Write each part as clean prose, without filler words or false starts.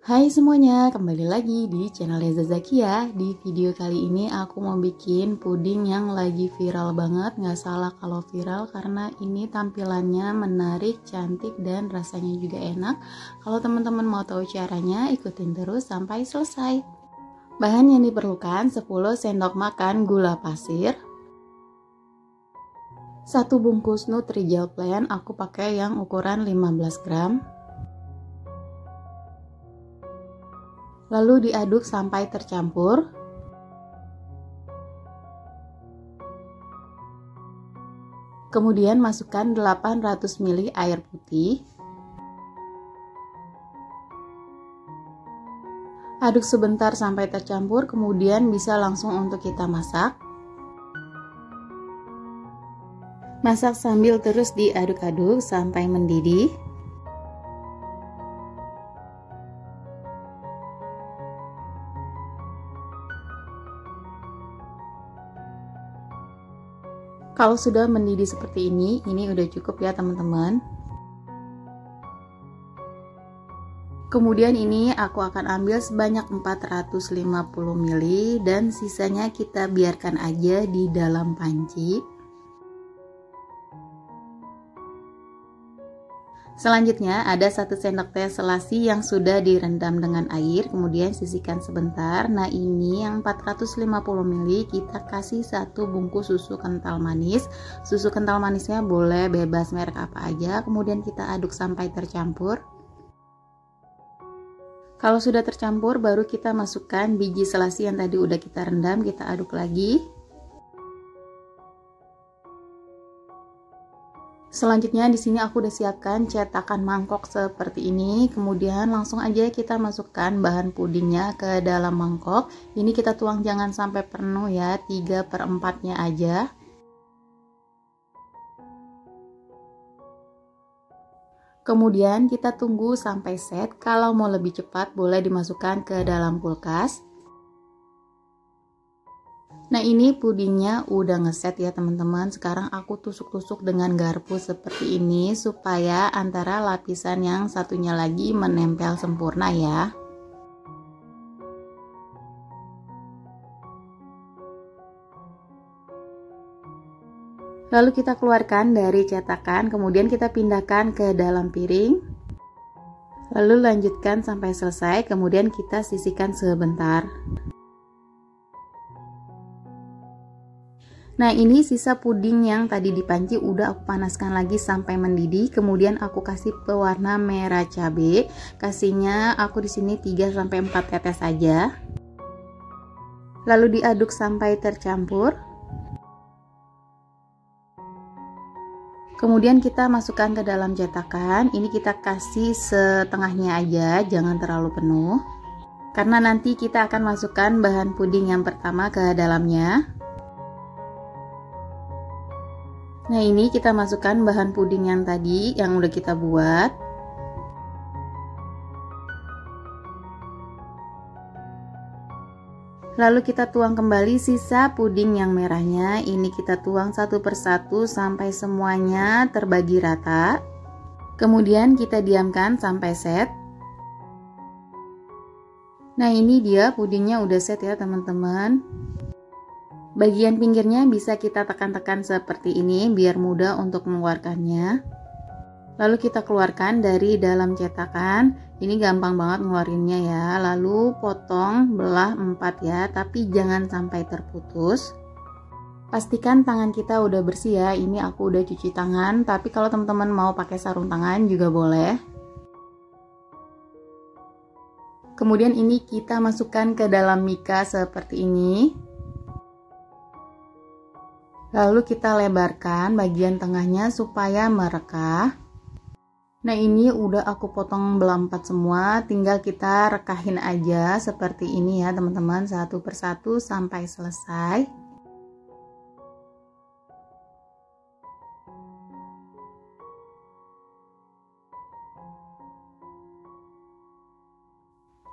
Hai semuanya, kembali lagi di channel Reza Zakia. Di video kali ini aku mau bikin puding yang lagi viral banget. Nggak salah kalau viral karena ini tampilannya menarik, cantik, dan rasanya juga enak. Kalau teman-teman mau tahu caranya, ikutin terus sampai selesai. Bahan yang diperlukan 10 sendok makan gula pasir, 1 bungkus Nutrijel Plain, aku pakai yang ukuran 15 gram. Lalu diaduk sampai tercampur. Kemudian masukkan 800 ml air putih. Aduk sebentar sampai tercampur, kemudian bisa langsung untuk kita masak. Masak sambil terus diaduk-aduk sampai mendidih. Kalau sudah mendidih seperti ini udah cukup ya teman-teman. Kemudian ini aku akan ambil sebanyak 450 ml dan sisanya kita biarkan aja di dalam panci. Selanjutnya ada 1 sendok teh selasi yang sudah direndam dengan air, kemudian sisihkan sebentar. Nah ini yang 450 ml kita kasih 1 bungkus susu kental manis. Susu kental manisnya boleh bebas merek apa aja, kemudian kita aduk sampai tercampur. Kalau sudah tercampur baru kita masukkan biji selasi yang tadi udah kita rendam, kita aduk lagi. Selanjutnya di sini aku udah siapkan cetakan mangkok seperti ini. Kemudian langsung aja kita masukkan bahan pudingnya ke dalam mangkok. Ini kita tuang jangan sampai penuh ya, 3/4-nya aja. Kemudian kita tunggu sampai set. Kalau mau lebih cepat boleh dimasukkan ke dalam kulkas. Nah ini pudingnya udah ngeset ya teman-teman. Sekarang aku tusuk-tusuk dengan garpu seperti ini supaya antara lapisan yang satunya lagi menempel sempurna ya. Lalu kita keluarkan dari cetakan, kemudian kita pindahkan ke dalam piring. Lalu lanjutkan sampai selesai, kemudian kita sisihkan sebentar. Nah ini sisa puding yang tadi dipanci udah aku panaskan lagi sampai mendidih. Kemudian aku kasih pewarna merah cabai. Kasihnya aku di sini 3-4 tetes saja. Lalu diaduk sampai tercampur. Kemudian kita masukkan ke dalam cetakan. Ini kita kasih setengahnya aja, jangan terlalu penuh. Karena nanti kita akan masukkan bahan puding yang pertama ke dalamnya. Nah ini kita masukkan bahan puding yang tadi yang udah kita buat. Lalu kita tuang kembali sisa puding yang merahnya. Ini kita tuang satu persatu sampai semuanya terbagi rata. Kemudian kita diamkan sampai set. Nah ini dia pudingnya udah set ya teman-teman. Bagian pinggirnya bisa kita tekan-tekan seperti ini biar mudah untuk mengeluarkannya. Lalu kita keluarkan dari dalam cetakan. Ini gampang banget ngeluarinnya ya. Lalu potong belah 4 ya, tapi jangan sampai terputus. Pastikan tangan kita udah bersih ya. Ini aku udah cuci tangan, tapi kalau teman-teman mau pakai sarung tangan juga boleh. Kemudian ini kita masukkan ke dalam mika seperti ini. Lalu kita lebarkan bagian tengahnya supaya merekah. Nah ini udah aku potong belah 4 semua, tinggal kita rekahin aja seperti ini ya teman-teman, satu persatu sampai selesai.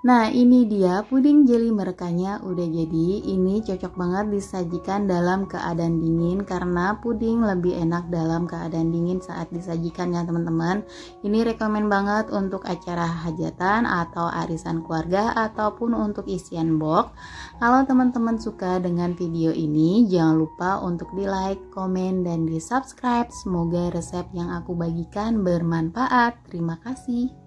Nah, ini dia puding jeli merekanya udah jadi. Ini cocok banget disajikan dalam keadaan dingin karena puding lebih enak dalam keadaan dingin saat disajikan ya teman-teman. Ini rekomen banget untuk acara hajatan atau arisan keluarga ataupun untuk isian box. Kalau teman-teman suka dengan video ini, jangan lupa untuk di like, komen, dan di subscribe. Semoga resep yang aku bagikan bermanfaat. Terima kasih.